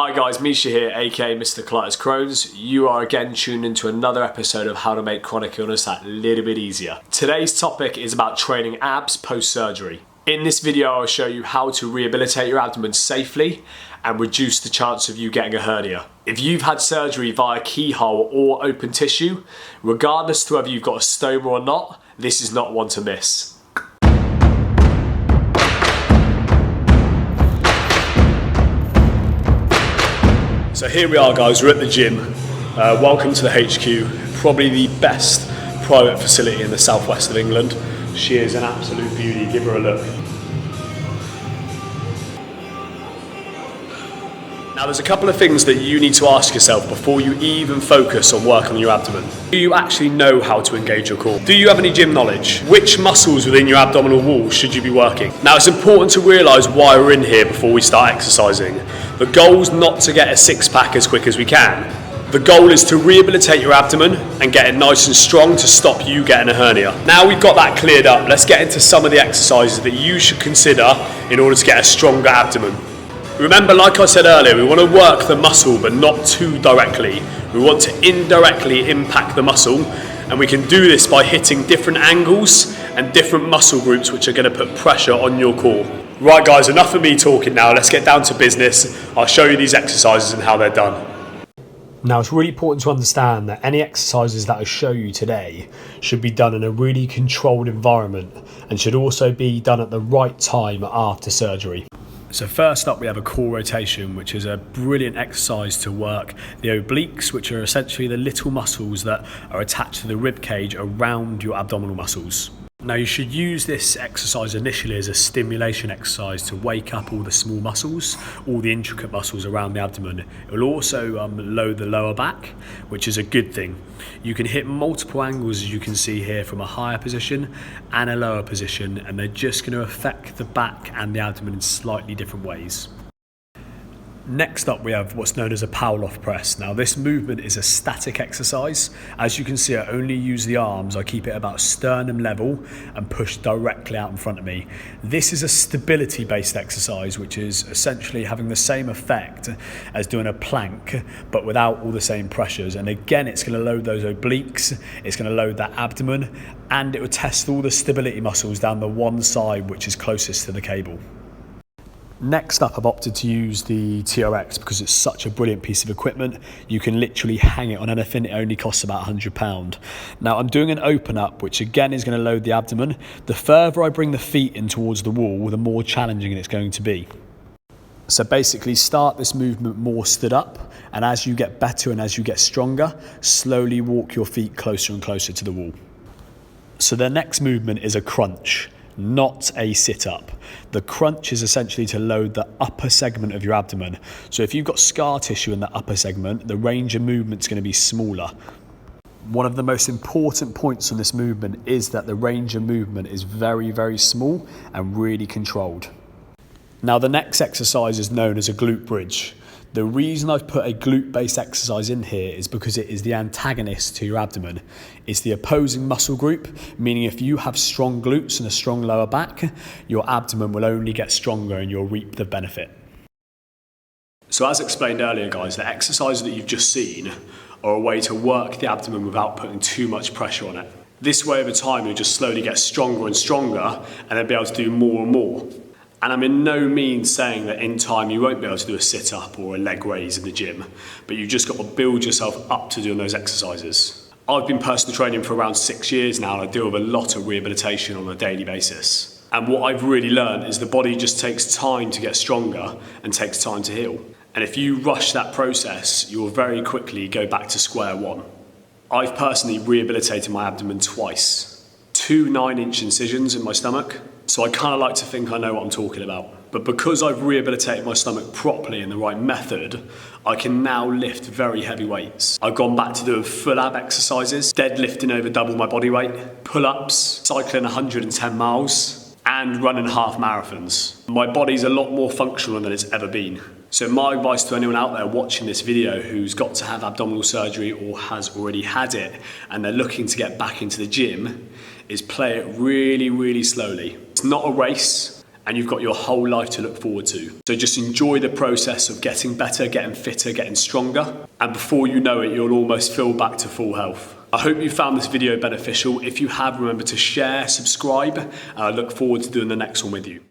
Hi guys, Misha here, aka Mr. Colitis Crohn's. You are again tuned into another episode of how to make chronic illness that little bit easier. Today's topic is about training abs post-surgery. In this video, I'll show you how to rehabilitate your abdomen safely and reduce the chance of you getting a hernia. If you've had surgery via keyhole or open tissue, regardless to whether you've got a stoma or not, this is not one to miss. So here we are guys, we're at the gym. Welcome to the HQ, probably the best private facility in the southwest of England. She is an absolute beauty, give her a look. Now there's a couple of things that you need to ask yourself before you even focus on working on your abdomen. Do you actually know how to engage your core? Do you have any gym knowledge? Which muscles within your abdominal wall should you be working? Now it's important to realise why we're in here before we start exercising. The goal's not to get a six-pack as quick as we can. The goal is to rehabilitate your abdomen and get it nice and strong to stop you getting a hernia. Now we've got that cleared up, let's get into some of the exercises that you should consider in order to get a stronger abdomen. Remember, like I said earlier, we want to work the muscle but not too directly. We want to indirectly impact the muscle, and we can do this by hitting different angles and different muscle groups which are going to put pressure on your core. Right guys, enough of me talking now, let's get down to business. I'll show you these exercises and how they're done. Now it's really important to understand that any exercises that I show you today should be done in a really controlled environment and should also be done at the right time after surgery. So first up we have a core rotation, which is a brilliant exercise to work the obliques, which are essentially the little muscles that are attached to the rib cage around your abdominal muscles. Now you should use this exercise initially as a stimulation exercise to wake up all the small muscles, all the intricate muscles around the abdomen. It will also load the lower back, which is a good thing. You can hit multiple angles, as you can see here, from a higher position and a lower position, and they're just going to affect the back and the abdomen in slightly different ways. Next up we have what's known as a Pavlov press. Now this movement is a static exercise. As you can see, I only use the arms. I keep it about sternum level and push directly out in front of me. This is a stability based exercise, which is essentially having the same effect as doing a plank but without all the same pressures. And again, it's going to load those obliques, it's going to load that abdomen, and it will test all the stability muscles down the one side which is closest to the cable. Next up, I've opted to use the TRX because it's such a brilliant piece of equipment. You can literally hang it on anything. It only costs about £100. Now I'm doing an open up, which again is going to load the abdomen. The further I bring the feet in towards the wall, the more challenging it's going to be. So basically start this movement more stood up, and as you get better and as you get stronger, slowly walk your feet closer and closer to the wall. So the next movement is a crunch, not a sit-up. The crunch is essentially to load the upper segment of your abdomen. So if you've got scar tissue in the upper segment, the range of movement is going to be smaller. One of the most important points on this movement is that the range of movement is very, very small and really controlled. Now the next exercise is known as a glute bridge. The reason I've put a glute-based exercise in here is because it is the antagonist to your abdomen. It's the opposing muscle group, meaning if you have strong glutes and a strong lower back, your abdomen will only get stronger and you'll reap the benefit. So as explained earlier guys, the exercises that you've just seen are a way to work the abdomen without putting too much pressure on it. This way over time you'll just slowly get stronger and stronger and then be able to do more and more. And I'm in no means saying that in time you won't be able to do a sit-up or a leg raise in the gym, but you've just got to build yourself up to doing those exercises. I've been personal training for around 6 years now, and I deal with a lot of rehabilitation on a daily basis. And what I've really learned is the body just takes time to get stronger and takes time to heal. And if you rush that process, you'll very quickly go back to square one. I've personally rehabilitated my abdomen twice. 2 9-inch incisions in my stomach. So I kind of like to think I know what I'm talking about. But because I've rehabilitated my stomach properly in the right method, I can now lift very heavy weights. I've gone back to doing full ab exercises, deadlifting over double my body weight, pull-ups, cycling 110 miles, and running half marathons. My body's a lot more functional than it's ever been. So my advice to anyone out there watching this video who's got to have abdominal surgery or has already had it and they're looking to get back into the gym is play it really, really slowly. It's not a race, and you've got your whole life to look forward to. So just enjoy the process of getting better, getting fitter, getting stronger, and before you know it, you'll almost feel back to full health. I hope you found this video beneficial. If you have, remember to share, subscribe, and I look forward to doing the next one with you.